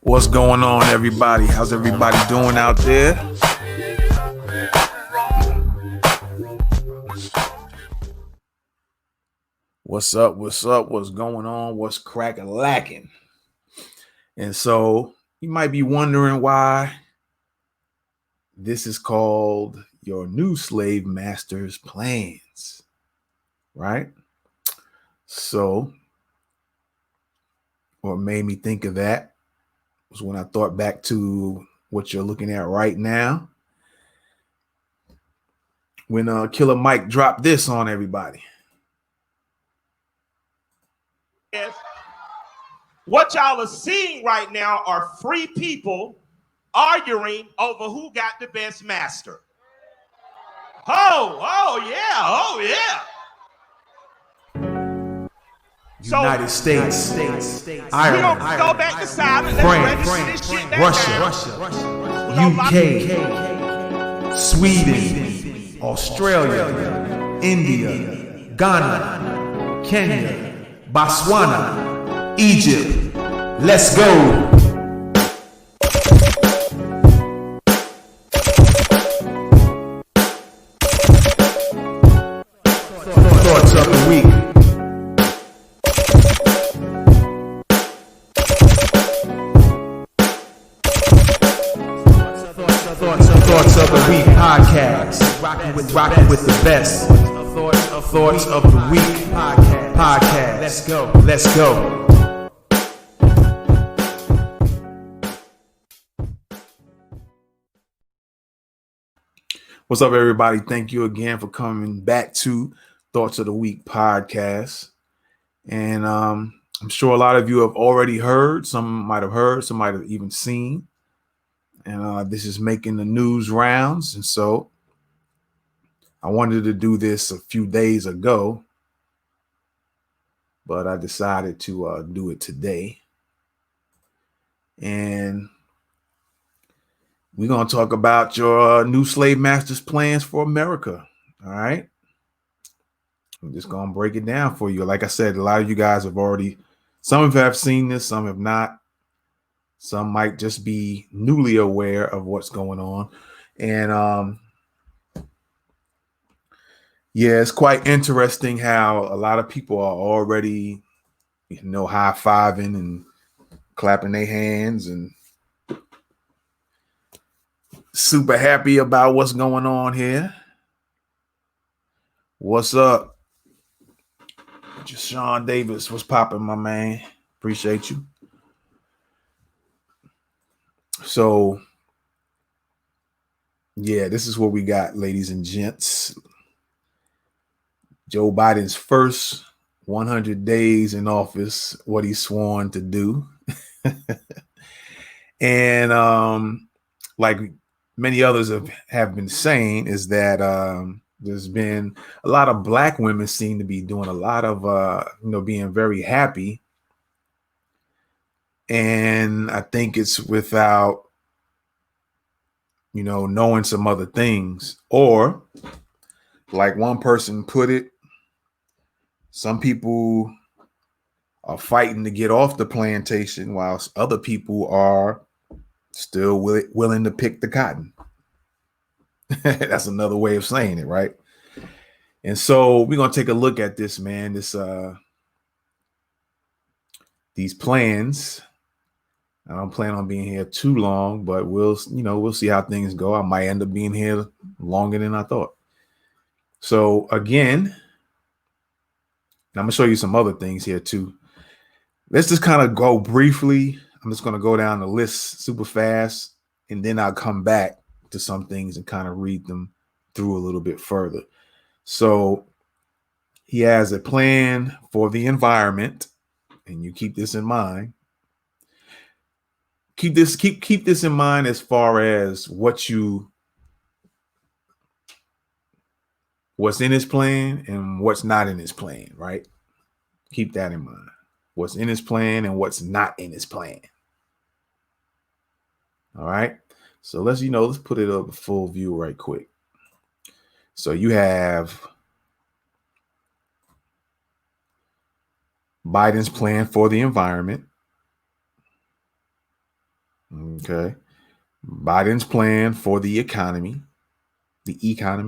What's going on, everybody? How's everybody doing out there? What's up? What's up? What's going on? What's crack-a-lacking? And so you might be wondering why this is called Your New Slave Master's Plans, right? So what made me think of that was when I thought back to what you're looking at right now. When Killer Mike dropped this on everybody. What y'all are seeing right now are free people arguing over who got the best master. Oh yeah. United States, Ireland, we don't go back to silence. France, Russia, UK, Sweden, Australia, India, Ghana, Kenya, Botswana, Egypt. Let's go. Thoughts of the week. Thoughts of the Week podcast. Rocking with the best. Thoughts of the Week podcast. Let's go. What's up, everybody? Thank you again for coming back to Thoughts of the Week podcast. And I'm sure a lot of you have already heard. Some might have heard. Some might have even seen. And this is making the news rounds. And so I wanted to do this a few days ago, but I decided to do it today. And we're going to talk about your new slave master's plans for America. All right. I'm just going to break it down for you. Like I said, a lot of you guys have already, some of you have seen this, some have not. Some might just be newly aware of what's going on. And yeah, it's quite interesting how a lot of people are already, high-fiving and clapping their hands and super happy about what's going on here. What's up? Sean Davis, what's popping, my man? Appreciate you. So, yeah, this is what we got, ladies and gents. Joe Biden's first 100 days in office, what he's sworn to do. And like many others have been saying, is that there's been a lot of black women seem to be doing a lot of being very happy. And I think it's without knowing some other things, or like one person put it, some people are fighting to get off the plantation whilst other people are still willing to pick the cotton. That's another way of saying it, right? And so we're going to take a look at this, man. These plans. I don't plan on being here too long, but we'll see how things go. I might end up being here longer than I thought. So again, I'm going to show you some other things here too. Let's just kind of go briefly. I'm just going to go down the list super fast, and then I'll come back to some things and kind of read them through a little bit further. So he has a plan for the environment, and you keep this in mind. Keep this in mind as far as what's in his plan and what's not in his plan, right? Keep that in mind. What's in his plan and what's not in his plan. All right. So let's put it up full view right quick. So you have Biden's plan for the environment. Okay. Biden's plan for the economy. You got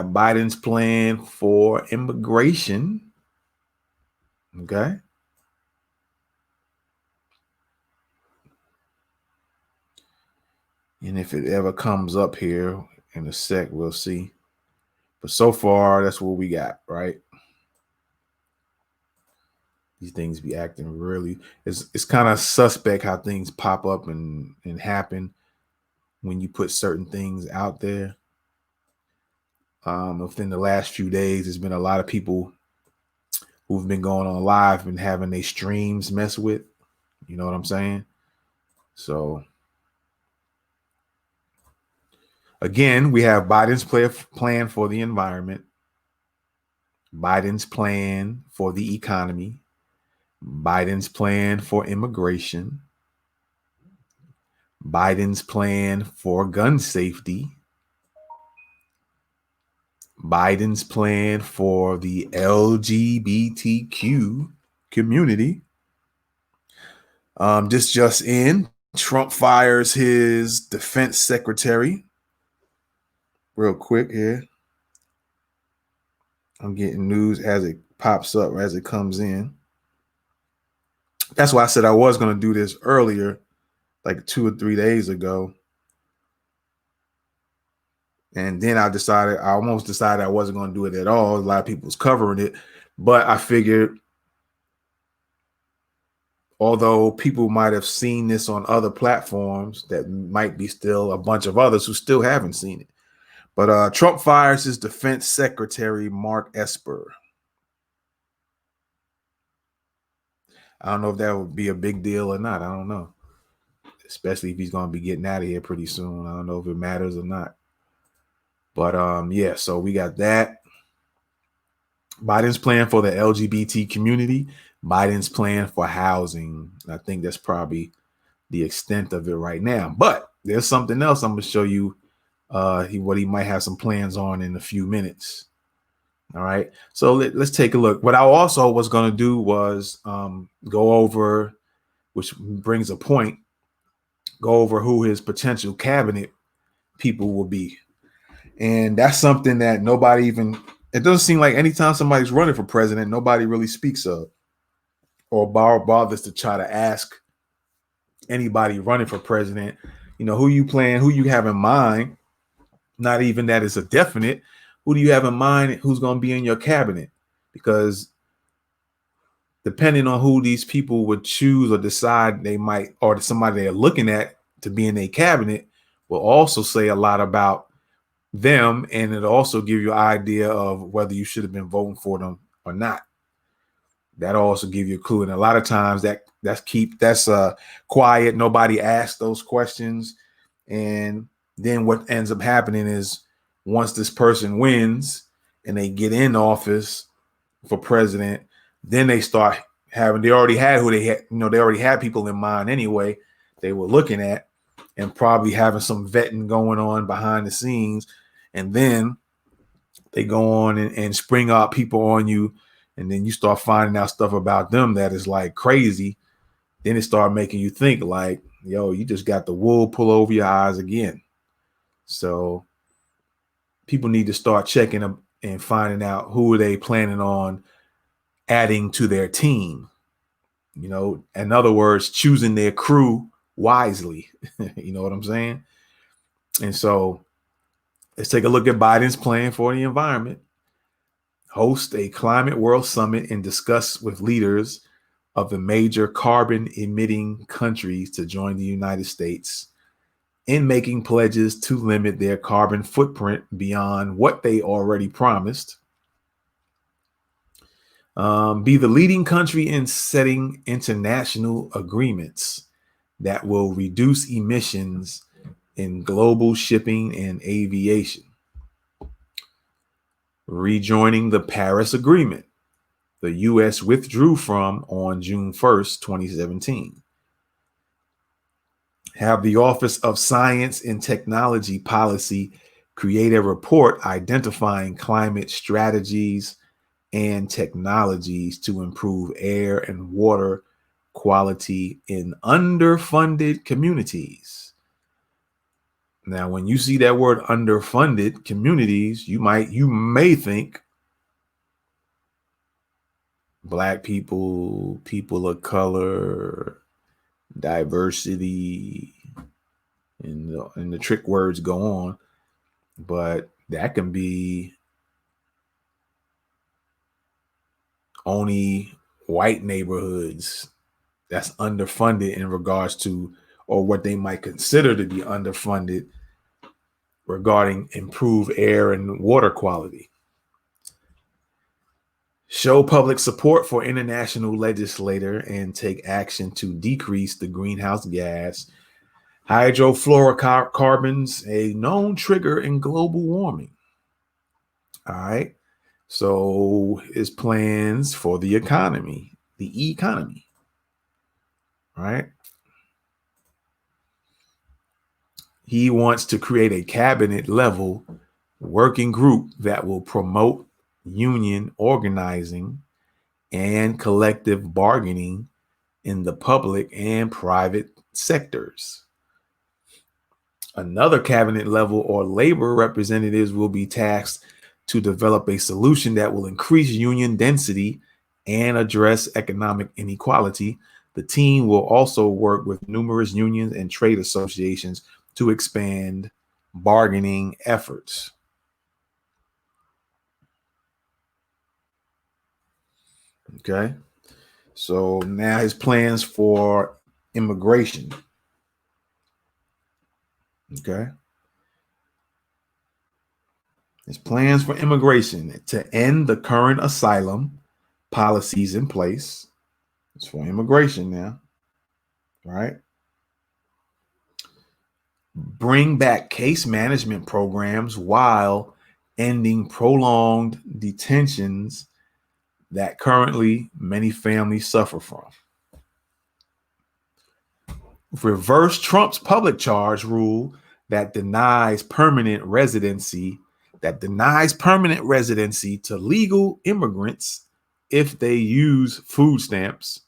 Biden's plan for immigration. Okay. And if it ever comes up here in a sec, we'll see. But so far, that's what we got, right? These things be acting really, it's kind of suspect how things pop up and happen when you put certain things out there. Within the last few days, there's been a lot of people who've been going on live and having their streams mess with. You know what I'm saying? So again, we have Biden's plan for the environment, Biden's plan for the economy, Biden's plan for immigration, Biden's plan for gun safety, Biden's plan for the LGBTQ community. Just in, Trump fires his defense secretary. Real quick here. I'm getting news as it pops up, as it comes in. That's why I said I was going to do this earlier, like 2 or 3 days ago. And then I almost decided I wasn't going to do it at all. A lot of people was covering it, but I figured, although people might have seen this on other platforms, that might be still a bunch of others who still haven't seen it. But Trump fires his defense secretary, Mark Esper. I don't know if that would be a big deal or not. I don't know. Especially if he's going to be getting out of here pretty soon. I don't know if it matters or not. But yeah, so we got that. Biden's plan for the LGBT community, Biden's plan for housing. I think that's probably the extent of it right now. But there's something else I'm going to show you what he might have some plans on in a few minutes. All right. So let's take a look. What I also was going to do was go over, which brings a point, go over who his potential cabinet people will be. And that's something that it doesn't seem like anytime somebody's running for president, nobody really speaks of or bothers to try to ask anybody running for president, who you plan, who you have in mind. Not even that it's a definite. Who do you have in mind who's going to be in your cabinet? Because depending on who these people would choose or decide they might, or somebody they're looking at to be in their cabinet, will also say a lot about them, and it'll also give you an idea of whether you should have been voting for them or not. That'll also give you a clue. And a lot of times that's quiet. Nobody asks those questions. And then what ends up happening is once this person wins and they get in office for president, then they start they already had who they had, they already had people in mind anyway, they were looking at, and probably having some vetting going on behind the scenes. And then they go on and spring up people on you. And then you start finding out stuff about them that is like crazy. Then it start making you think like, yo, you just got the wool pull over your eyes again. So people need to start checking them and finding out who are they planning on adding to their team. In other words, choosing their crew wisely. You know what I'm saying? And so let's take a look at Biden's plan for the environment. Host a climate world summit and discuss with leaders of the major carbon emitting countries to join the United States in making pledges to limit their carbon footprint beyond what they already promised. Be the leading country in setting international agreements that will reduce emissions in global shipping and aviation. Rejoining the Paris Agreement, the U.S. withdrew from on June 1st, 2017. Have the Office of Science and Technology Policy create a report identifying climate strategies and technologies to improve air and water quality in underfunded communities. Now, when you see that word underfunded communities, you may think Black people, people of color, diversity, and the trick words go on, but that can be only white neighborhoods that's underfunded in regards to, or what they might consider to be underfunded regarding improved air and water quality. Show public support for international legislator and take action to decrease the greenhouse gas hydrofluorocarbons, a known trigger in global warming. All right. So his plans for the economy, right? He wants to create a cabinet level working group that will promote union organizing and collective bargaining in the public and private sectors. Another cabinet level or labor representatives will be tasked to develop a solution that will increase union density and address economic inequality. The team will also work with numerous unions and trade associations to expand bargaining efforts. Okay, so now his plans for immigration. Okay, his plans for immigration to end the current asylum policies in place. It's for immigration now, right? Bring back case management programs while ending prolonged detentions that currently many families suffer from. Reverse Trump's public charge rule that denies permanent residency to legal immigrants if they use food stamps,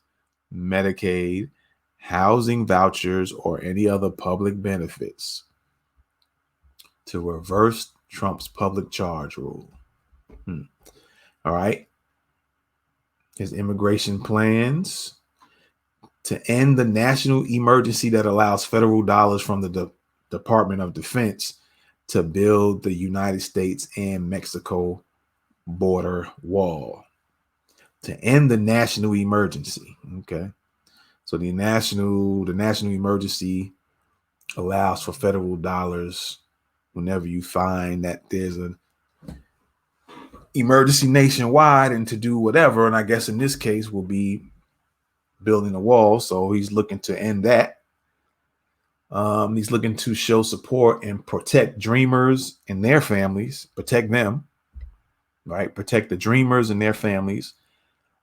Medicaid, housing vouchers, or any other public benefits. To reverse Trump's public charge rule. All right. His immigration plans to end the national emergency that allows federal dollars from the Department of Defense to build the United States and Mexico border wall. To end the national emergency. Okay. So the national emergency allows for federal dollars whenever you find that there's an emergency nationwide and to do whatever. And I guess in this case will be building a wall. So he's looking to end that. He's looking to show support and protect dreamers and their families, protect them, right? Protect the dreamers and their families.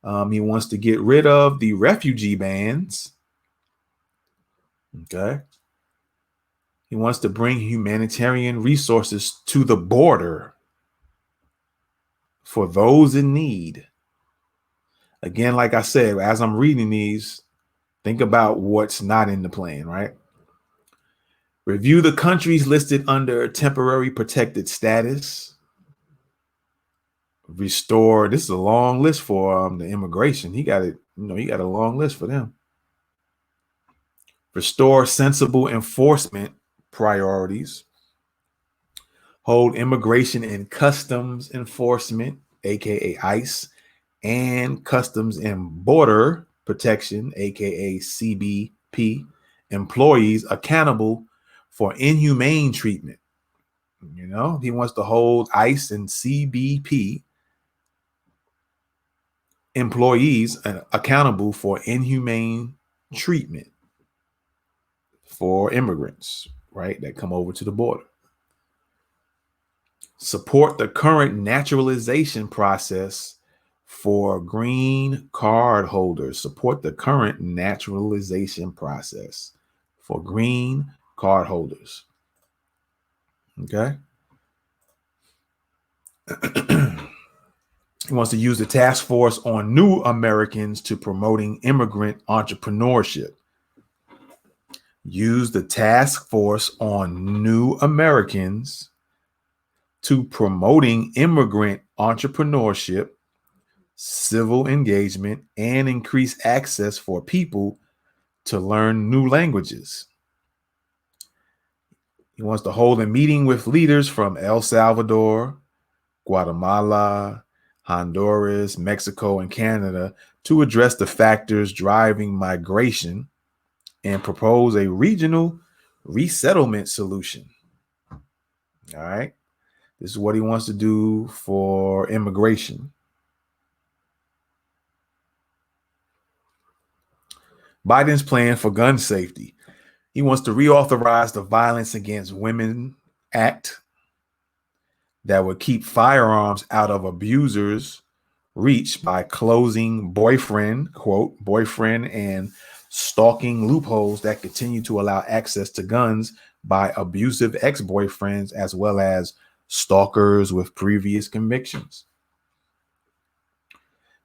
He wants to get rid of the refugee bans. Okay. He wants to bring humanitarian resources to the border for those in need. Again, like I said, as I'm reading these, think about what's not in the plan, right? Review the countries listed under temporary protected status. Restore. This is a long list for the immigration. He got it. He got a long list for them. Restore sensible enforcement priorities. Hold immigration and customs enforcement, aka ICE, and customs and border protection, aka CBP, employees accountable for inhumane treatment. He wants to hold ICE and CBP employees accountable for inhumane treatment for immigrants, right, that come over to the border. Support the current naturalization process for green card holders. Support the current naturalization process for green card holders. Okay. He wants to use the task force on new Americans to promoting immigrant entrepreneurship. Use the task force on new Americans to promoting immigrant entrepreneurship, civil engagement, and increase access for people to learn new languages. He wants to hold a meeting with leaders from El Salvador, Guatemala, Honduras, Mexico, and Canada to address the factors driving migration and propose a regional resettlement solution. All right. This is what he wants to do for immigration. Biden's plan for gun safety. He wants to reauthorize the Violence Against Women Act that would keep firearms out of abusers' reach by closing boyfriend and stalking loopholes that continue to allow access to guns by abusive ex-boyfriends as well as stalkers with previous convictions.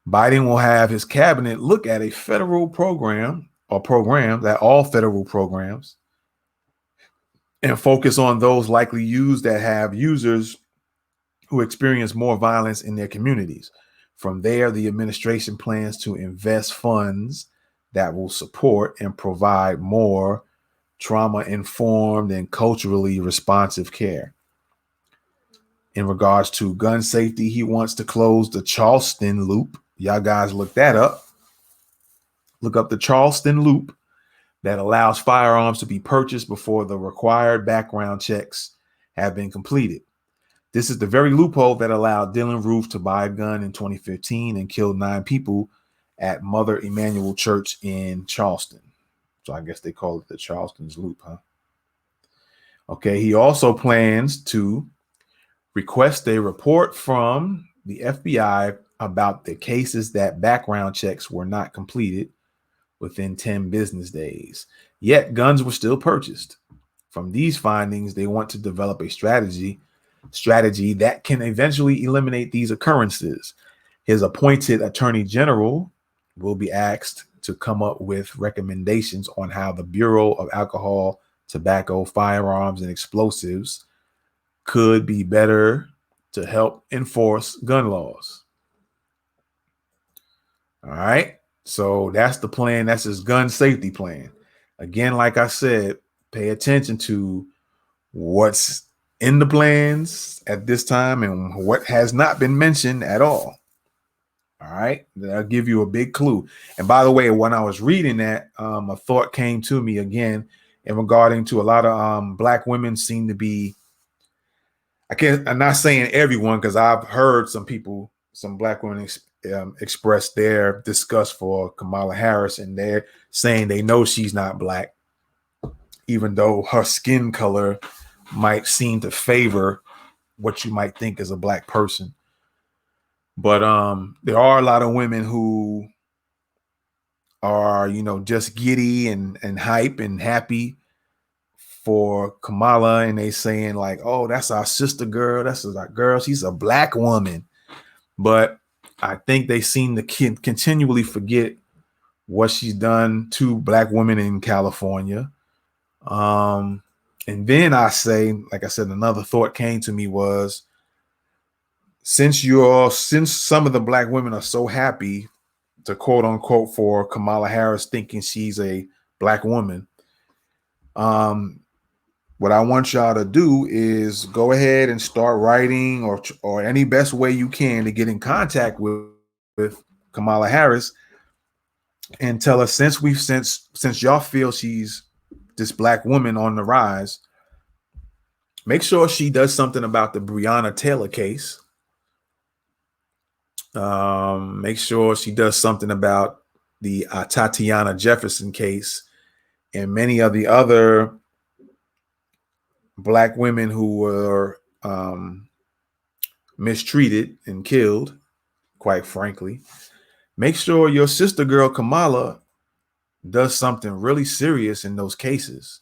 Biden will have his cabinet look at a federal program that all federal programs and focus on those likely used that have users who experience more violence in their communities. From there, the administration plans to invest funds that will support and provide more trauma-informed and culturally responsive care. In regards to gun safety, he wants to close the Charleston loop. Y'all guys look that up. Look up the Charleston loop that allows firearms to be purchased before the required background checks have been completed. This is the very loophole that allowed Dylann Roof to buy a gun in 2015 and killed 9 people at Mother Emanuel Church in Charleston. So I guess they call it the Charleston's loop, huh? Okay, he also plans to request a report from the FBI about the cases that background checks were not completed within 10 business days, yet guns were still purchased. From these findings, they want to develop a strategy that can eventually eliminate these occurrences. His appointed attorney general will be asked to come up with recommendations on how the Bureau of Alcohol, Tobacco, Firearms, and Explosives could be better to help enforce gun laws. All right. So that's the plan. That's his gun safety plan. Again, like I said, pay attention to what's in the plans at this time and what has not been mentioned at all. All right. That'll give you a big clue. And by the way, when I was reading that, a thought came to me again in regarding to a lot of Black women seem to be I'm not saying everyone, because I've heard some people, some black women express their disgust for Kamala Harris, and they're saying they know she's not black, even though her skin color might seem to favor what you might think is a black person. But there are a lot of women who are, just giddy and hype and happy for Kamala, and they saying like, oh, that's our sister girl, that's our girl, she's a black woman. But I think they seem to continually forget what she's done to black women in California. And then I say, like I said, another thought came to me was, since some of the black women are so happy to quote unquote for Kamala Harris thinking she's a black woman, what I want y'all to do is go ahead and start writing or any best way you can to get in contact with Kamala Harris and tell us, since y'all feel she's this black woman on the rise, make sure she does something about the Breonna Taylor case. Make sure she does something about the Tatiana Jefferson case and many of the other black women who were mistreated and killed, quite frankly. Make sure your sister girl Kamala does something really serious in those cases.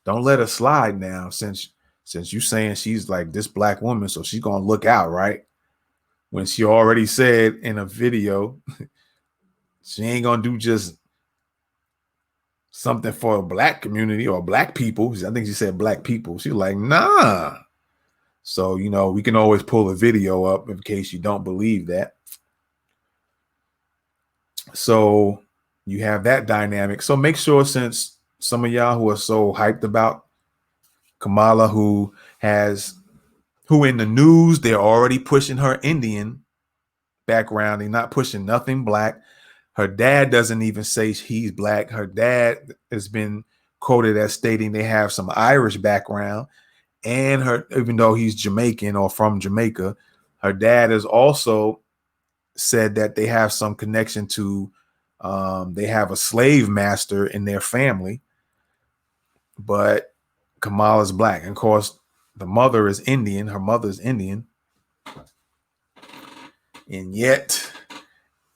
Don't let her slide now, since you saying she's like this black woman, so she's gonna look out, right? When she already said in a video she ain't gonna do just something for a black community or black people. I think she said black people. She's like, nah. So, we can always pull a video up in case you don't believe that. So you have that dynamic. So make sure, since some of y'all who are so hyped about Kamala, who in the news, they're already pushing her Indian background. They're not pushing nothing black. Her dad doesn't even say he's black. Her dad has been quoted as stating they have some Irish background, and even though he's Jamaican or from Jamaica, her dad has also said that they have some connection to, they have a slave master in their family, but Kamala's black. And of course, the mother is Indian. Her mother's Indian. And yet,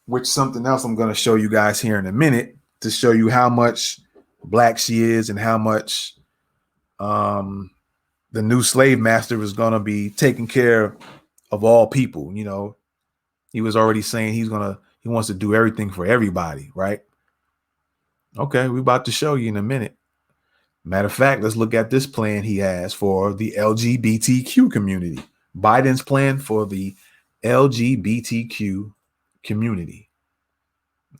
which something else I'm going to show you guys here in a minute to show you how much black she is and how much the new slave master is going to be taking care of all people. He was already saying he wants to do everything for everybody, right? Okay, we're about to show you in a minute. Matter of fact, let's look at this plan he has for the LGBTQ community. Biden's plan for the LGBTQ community.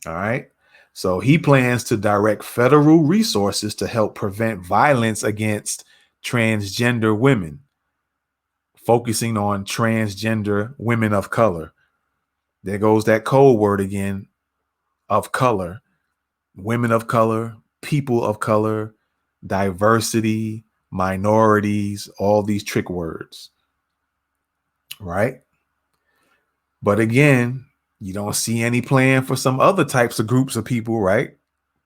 All right. So he plans to direct federal resources to help prevent violence against transgender women, focusing on transgender women of color. There goes that code word again, of color, women of color, people of color, diversity, minorities, all these trick words, right? But again, you don't see any plan for some other types of groups of people, right?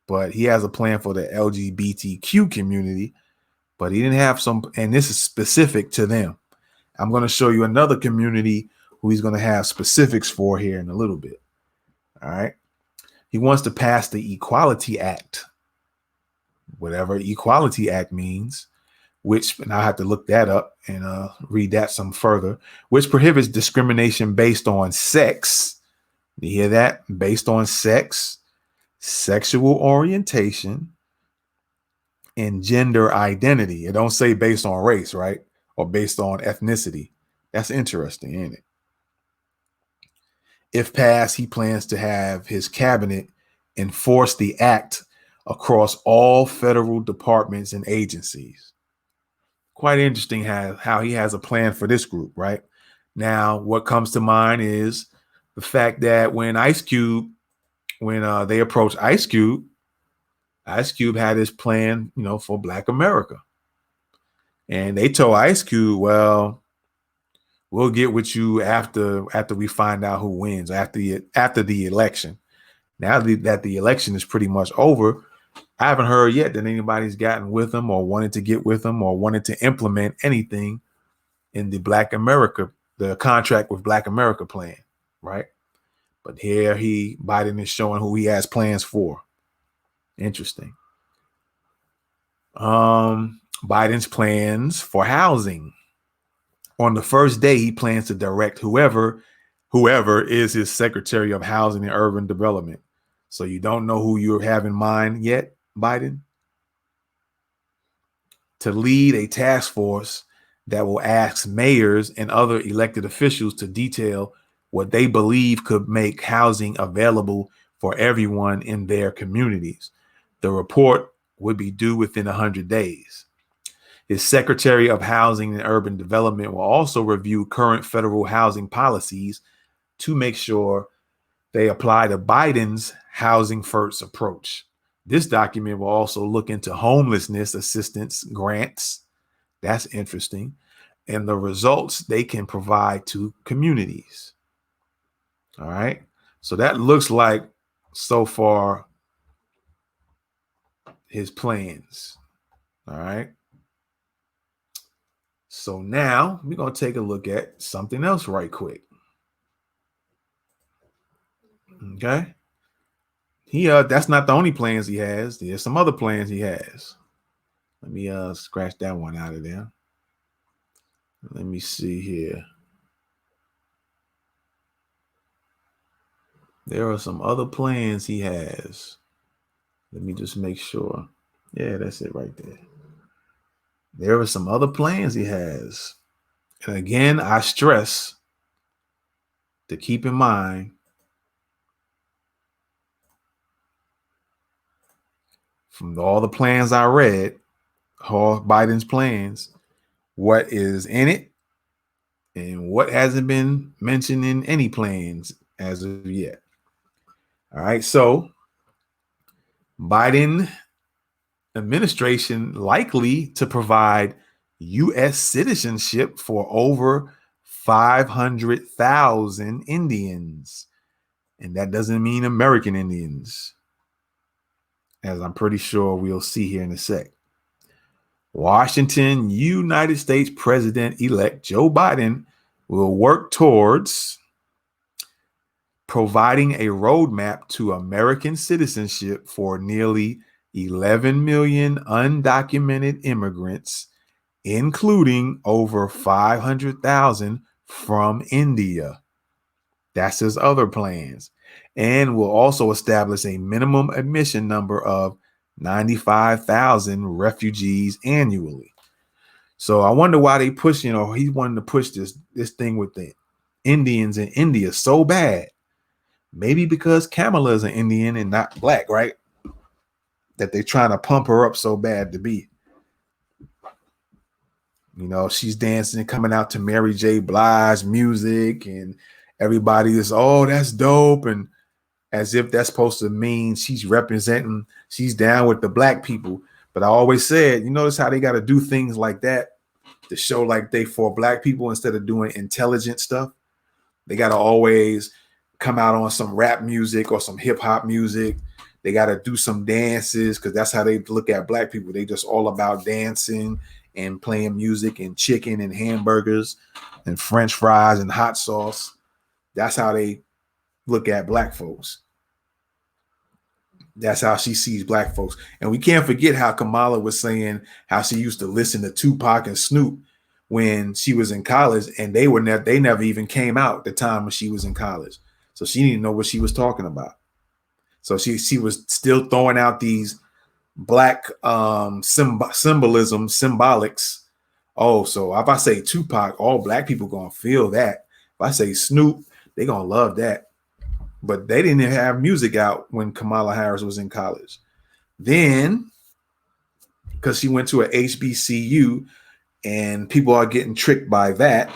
But he has a plan for the LGBTQ community, but he didn't have some, and this is specific to them. I'm going to show you another community who he's going to have specifics for here in a little bit. All right. He wants to pass the Equality Act, whatever Equality Act means, and I have to look that up and read that some further, which prohibits discrimination based on sex. You hear that? Based on sex, sexual orientation, and gender identity. It don't say based on race, right? Or based on ethnicity. That's interesting, ain't it? If passed, he plans to have his cabinet enforce the act across all federal departments and agencies. Quite interesting how he has a plan for this group, right? Now, what comes to mind is the fact that when they approached Ice Cube had his plan, for Black America. And they told Ice Cube, well, We'll get with you after we find out who wins, after the election. Now that the election is pretty much over, I haven't heard yet that anybody's gotten with them or wanted to get with them or wanted to implement anything in the the contract with Black America plan, right? But here Biden is showing who he has plans for. Interesting. Biden's plans for housing. On the first day, he plans to direct whoever is his Secretary of Housing and Urban Development. So you don't know who you have in mind yet, Biden? To lead a task force that will ask mayors and other elected officials to detail what they believe could make housing available for everyone in their communities. The report would be due within 100 days. His Secretary of Housing and Urban Development will also review current federal housing policies to make sure they apply to Biden's housing first approach. This document will also look into homelessness assistance grants. That's interesting. And the results they can provide to communities. All right. So that looks like so far his plans. All right. So now we're going to take a look at something else right quick. Okay. That's not the only plans he has. There's some other plans he has. Let me scratch that one out of there. Let me see here. There are some other plans he has. Let me just make sure. Yeah, that's it right there. There are some other plans he has. And again, I stress to keep in mind from all the plans I read, all Biden's plans, what is in it and what hasn't been mentioned in any plans as of yet. All right, so Biden administration likely to provide U.S. citizenship for over 500,000 Indians. And that doesn't mean American Indians, as I'm pretty sure we'll see here in a sec. Washington, United States President-elect Joe Biden will work towards providing a roadmap to American citizenship for nearly 11 million undocumented immigrants, including over 500,000 from India. That's his other plans. And will also establish a minimum admission number of 95,000 refugees annually. So I wonder why they push, he wanted to push this thing with the Indians in India so bad. Maybe because Kamala is an Indian and not black, right? That they're trying to pump her up so bad to be. She's dancing, coming out to Mary J. Blige music, and everybody is, oh, that's dope. And as if that's supposed to mean she's down with the black people. But I always said, you notice how they got to do things like that to show like they for black people instead of doing intelligent stuff. They got to always come out on some rap music or some hip hop music. They got to do some dances because that's how they look at black people. They just all about dancing and playing music and chicken and hamburgers and French fries and hot sauce. That's how they look at black folks. That's how she sees black folks. And we can't forget how Kamala was saying how she used to listen to Tupac and Snoop when she was in college, and they never even came out at the time when she was in college. So she didn't know what she was talking about. So she was still throwing out these black symbolics. Oh, so if I say Tupac, all black people gonna feel that. If I say Snoop, they gonna love that. But they didn't have music out when Kamala Harris was in college. Then, because she went to a HBCU and people are getting tricked by that,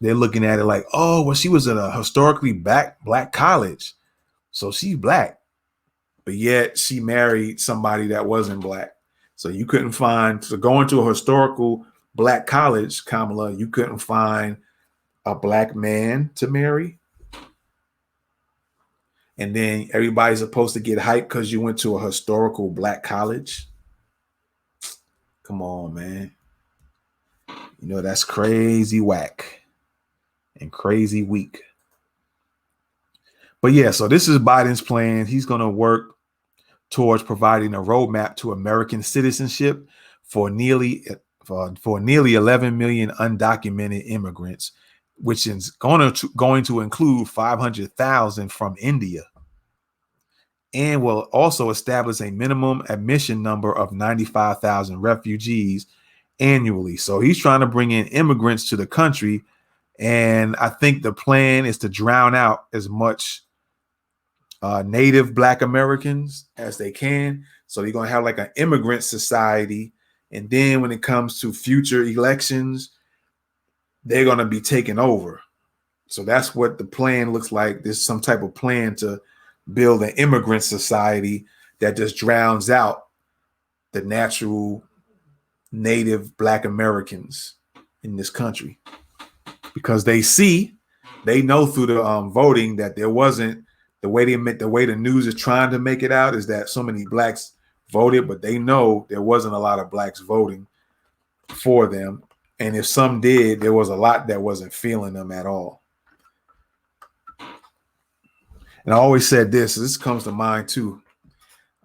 they're looking at it like, oh, well, she was at a historically black college, so she's black. But yet she married somebody that wasn't black. So you couldn't find, so going to a historical black college, Kamala, you couldn't find a black man to marry. And then everybody's supposed to get hyped because you went to a historical black college. Come on, man. You know, that's crazy whack and crazy weak. But yeah, so this is Biden's plan. He's going to work towards providing a roadmap to American citizenship for nearly 11 million undocumented immigrants, which is going to include 500,000 from India, and will also establish a minimum admission number of 95,000 refugees annually. So he's trying to bring in immigrants to the country, and I think the plan is to drown out as much native black Americans as they can. So they're going to have like an immigrant society. And then when it comes to future elections, they're going to be taken over. So that's what the plan looks like. There's some type of plan to build an immigrant society that just drowns out the natural native black Americans in this country, because they know through the voting that there wasn't, the way the news is trying to make it out is that so many blacks voted, but they know there wasn't a lot of blacks voting for them. And if some did, there was a lot that wasn't feeling them at all. And I always said this comes to mind too.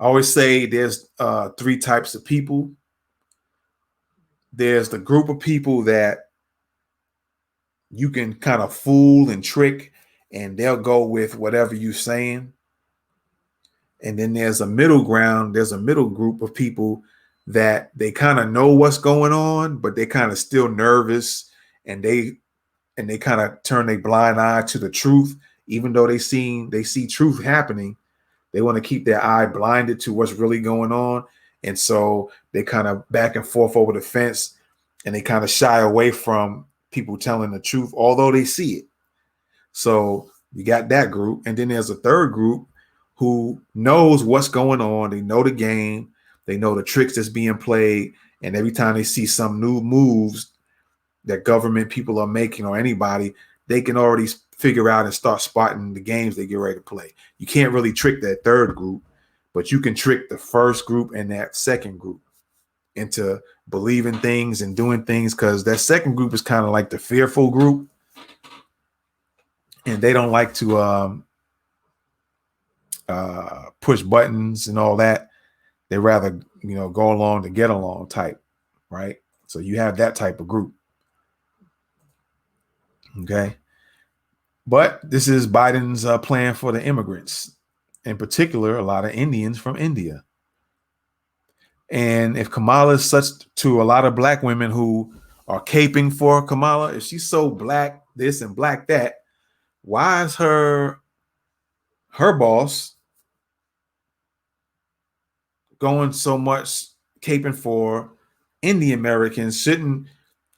I always say there's three types of people. There's the group of people that you can kind of fool and trick, and they'll go with whatever you're saying. And then there's a middle ground. There's a middle group of people that they kind of know what's going on, but they kind of still nervous, and they kind of turn their blind eye to the truth, even though they see truth happening. They want to keep their eye blinded to what's really going on. And so they kind of back and forth over the fence, and they kind of shy away from people telling the truth, although they see it. So you got that group. And then there's a third group who knows what's going on. They know the game. They know the tricks that's being played. And every time they see some new moves that government people are making, or anybody, they can already figure out and start spotting the games they get ready to play. You can't really trick that third group, but you can trick the first group and that second group into believing things and doing things, because that second group is kind of like the fearful group, and they don't like to push buttons and all that. They rather, go along to get along type, right? So you have that type of group. Okay. But this is Biden's plan for the immigrants, in particular, a lot of Indians from India. And if Kamala is such to a lot of black women who are caping for Kamala, if she's so black this and black that, why is her boss going so much caping for Indian Americans? Shouldn't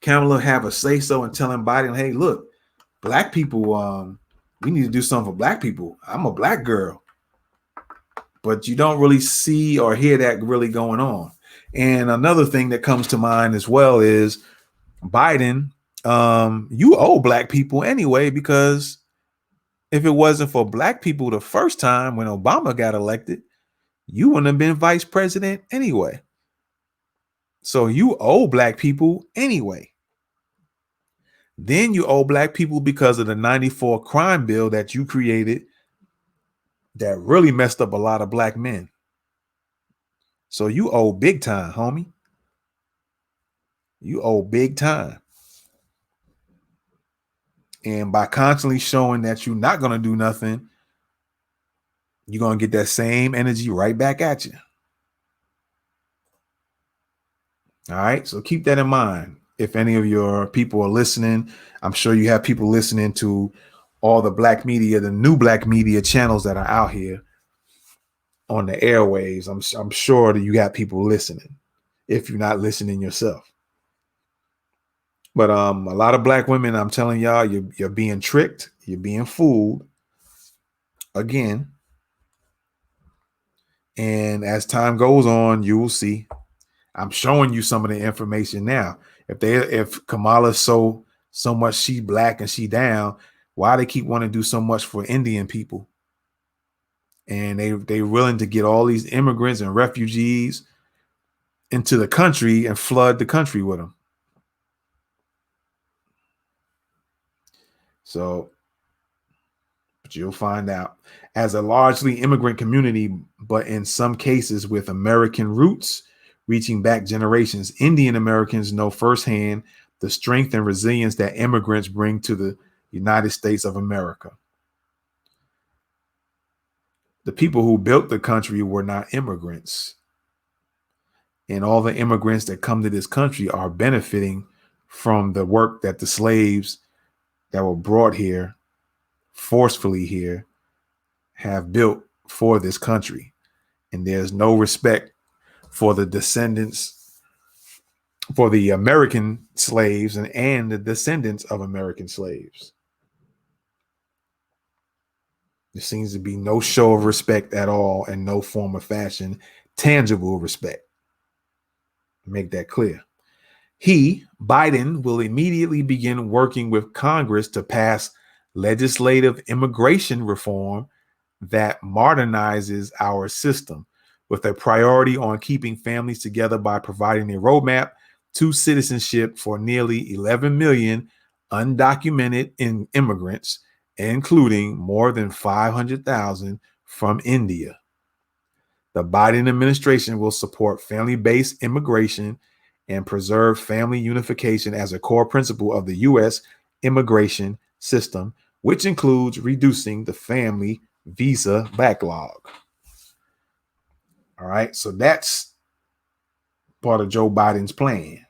Kamala have a say so and telling Biden, hey, look, black people, we need to do something for black people. I'm a black girl. But you don't really see or hear that really going on. And another thing that comes to mind as well is Biden, you owe black people anyway, because if it wasn't for black people the first time when Obama got elected, you wouldn't have been vice president anyway. So you owe black people anyway. Then you owe black people because of the 94 crime bill that you created that really messed up a lot of black men. So you owe big time, homie. You owe big time. And by constantly showing that you're not going to do nothing, you're going to get that same energy right back at you. All right. So keep that in mind. If any of your people are listening, I'm sure you have people listening to all the black media, the new black media channels that are out here on the airwaves. I'm sure that you got people listening, if you're not listening yourself. But a lot of black women, I'm telling y'all, you're being tricked, you're being fooled again. And as time goes on, you will see. I'm showing you some of the information now. If Kamala's so so much she black and she down, why they keep wanting to do so much for Indian people? And they willing to get all these immigrants and refugees into the country and flood the country with them. So, but you'll find out. As a largely immigrant community, but in some cases with American roots reaching back generations, Indian Americans know firsthand the strength and resilience that immigrants bring to the United States of America. The people who built the country were not immigrants. And all the immigrants that come to this country are benefiting from the work that the slaves that were brought here, forcefully here, have built for this country. And there's no respect for the descendants, for the American slaves and the descendants of American slaves. There seems to be no show of respect at all and no form of fashion, tangible respect. Make that clear. Biden, will immediately begin working with Congress to pass legislative immigration reform that modernizes our system, with a priority on keeping families together by providing a roadmap to citizenship for nearly 11 million undocumented immigrants, including more than 500,000 from India. The Biden administration will support family-based immigration and preserve family unification as a core principle of the U.S. immigration system, which includes reducing the family visa backlog. All right, so that's part of Joe Biden's plan.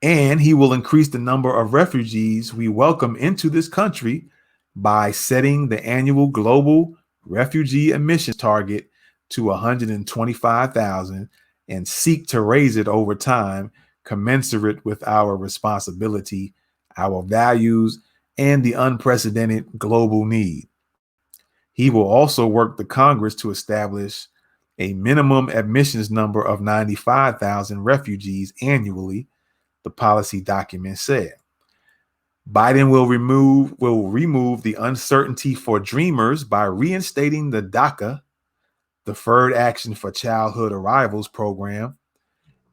And he will increase the number of refugees we welcome into this country by setting the annual global refugee emissions target to 125,000 and seek to raise it over time, commensurate with our responsibility, our values, and the unprecedented global need. He will also work the Congress to establish a minimum admissions number of 95,000 refugees annually, the policy document said. Biden will remove the uncertainty for dreamers by reinstating the DACA, Deferred Action for Childhood Arrivals program,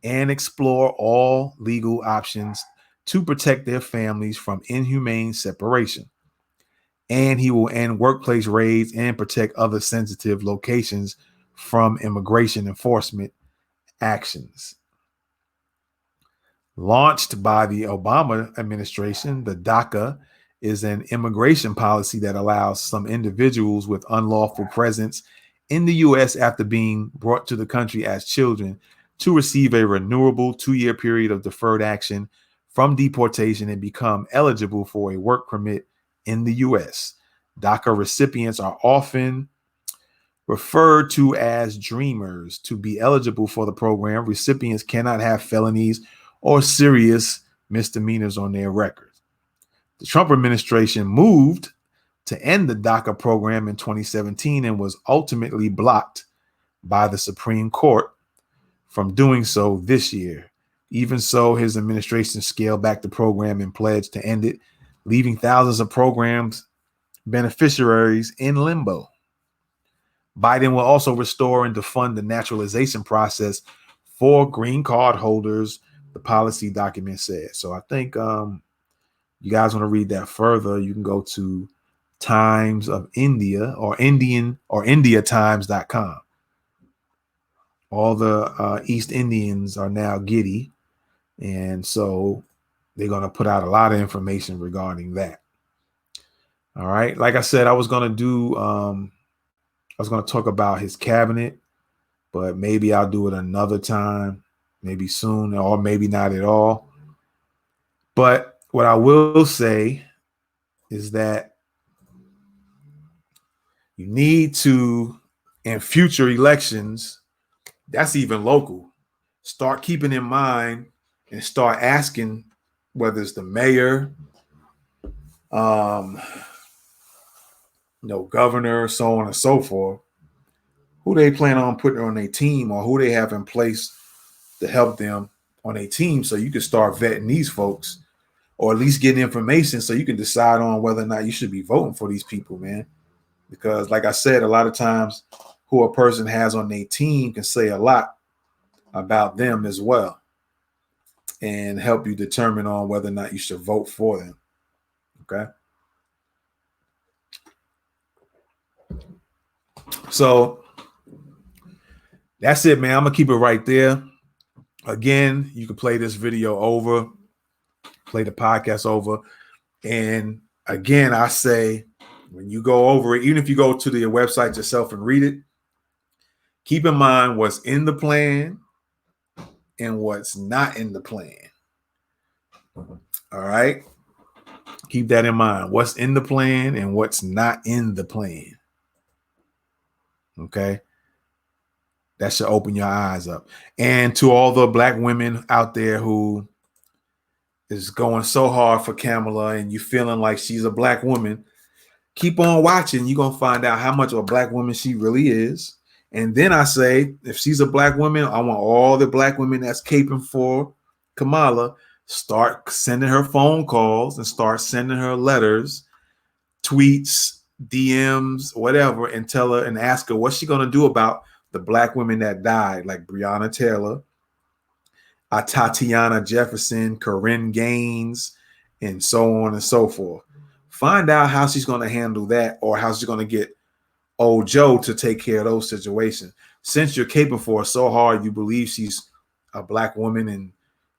and explore all legal options to protect their families from inhumane separation. And he will end workplace raids and protect other sensitive locations from immigration enforcement actions. Launched by the Obama administration, the DACA is an immigration policy that allows some individuals with unlawful presence in the U.S. after being brought to the country as children to receive a renewable 2-year period of deferred action from deportation and become eligible for a work permit in the U.S. DACA recipients are often referred to as dreamers. To be eligible for the program, recipients cannot have felonies or serious misdemeanors on their records. The Trump administration moved to end the DACA program in 2017 and was ultimately blocked by the Supreme Court from doing so this year. Even so, his administration scaled back the program and pledged to end it, leaving thousands of programs beneficiaries in limbo. Biden will also restore and defund the naturalization process for green card holders, the policy document said. So I think you guys want to read that further, you can go to Times of India or IndiaTimes.com. All the East Indians are now giddy, and so they're going to put out a lot of information regarding that. All right. Like I said, I was going to talk about his cabinet, but maybe I'll do it another time, maybe soon, or maybe not at all. But what I will say is that you need to, in future elections, that's even local, start keeping in mind and start asking whether it's the mayor, governor, so on and so forth, who they plan on putting on their team or who they have in place to help them on a team, so you can start vetting these folks or at least getting information so you can decide on whether or not you should be voting for these people, man. Because like I said, a lot of times who a person has on their team can say a lot about them as well and help you determine on whether or not you should vote for them. Okay. So that's it, man. I'm going to keep it right there. Again, you can play this video over, play the podcast over. And again, I say, when you go over it, even if you go to the website yourself and read it, keep in mind what's in the plan and what's not in the plan. All right. Keep that in mind. What's in the plan and what's not in the plan. Okay. That should open your eyes up. And to all the black women out there who is going so hard for Kamala and you feeling like she's a black woman, keep on watching. You're going to find out how much of a black woman she really is. And then I say, if she's a black woman, I want all the black women that's caping for Kamala, start sending her phone calls and start sending her letters, tweets, DMs, whatever, and tell her and ask her what's she going to do about the black women that died, like Breonna Taylor, Tatiana Jefferson, Corinne Gaines, and so on and so forth. Find out how she's going to handle that, or how she's going to get old Joe to take care of those situations. Since you're caping for her so hard, you believe she's a black woman and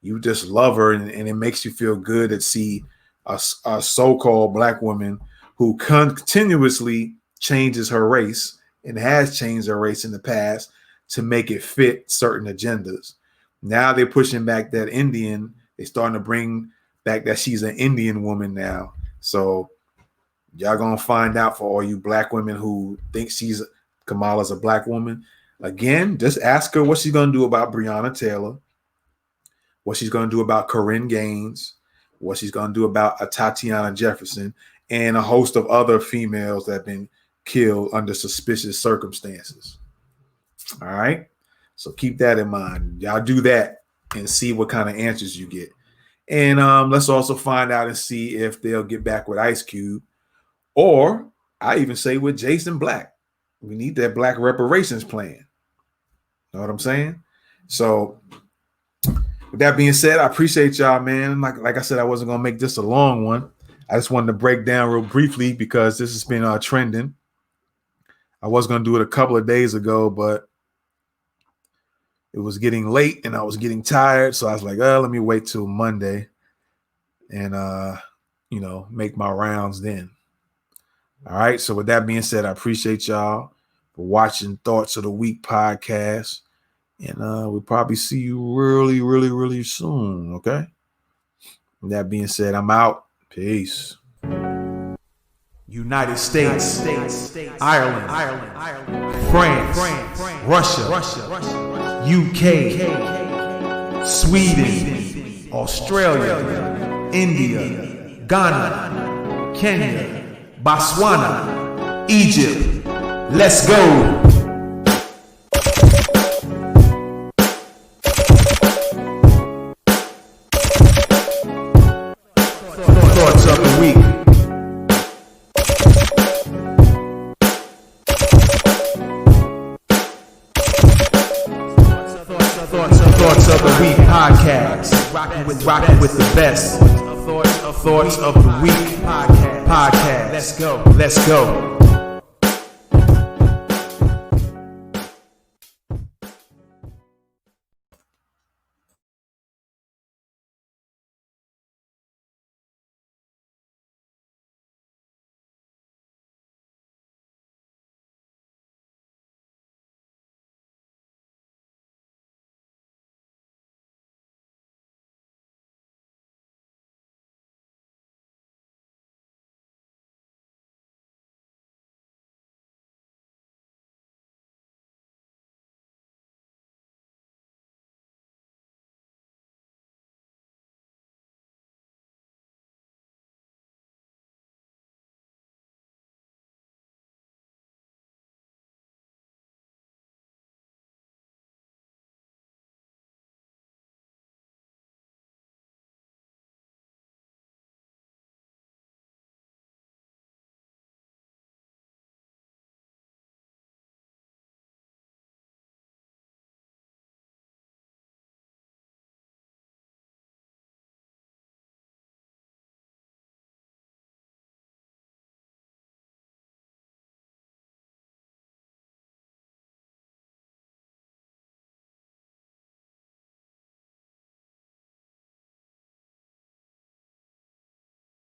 you just love her, and it makes you feel good to see a so-called black woman who continuously changes her race and has changed her race in the past to make it fit certain agendas. Now they're pushing back that Indian. They're starting to bring back that she's an Indian woman now. So y'all gonna find out, for all you black women who think Kamala's a black woman. Again, just ask her what she's gonna do about Breonna Taylor, what she's gonna do about Corinne Gaines, what she's gonna do about Tatiana Jefferson, and a host of other females that have been killed under suspicious circumstances. All right. So keep that in mind. Y'all do that and see what kind of answers you get. And let's also find out and see if they'll get back with Ice Cube, or I even say with Jason Black. We need that black reparations plan. Know what I'm saying? So with that being said, I appreciate y'all, man. Like I said, I wasn't going to make this a long one. I just wanted to break down real briefly because this has been trending. I was going to do it a couple of days ago, but it was getting late and I was getting tired. So I was like, let me wait till Monday and, make my rounds then. All right. So with that being said, I appreciate y'all for watching Thoughts of the Week podcast. And we'll probably see you really, really, really soon. Okay. With that being said, I'm out. Peace. United States, Ireland, France, Russia, UK, Sweden, Australia, India, Ghana, Kenya, Botswana, Egypt. Let's go. Thoughts of the Week. Thoughts of the Week podcast. Rocking with the best. Thoughts of the Week podcast. Let's go.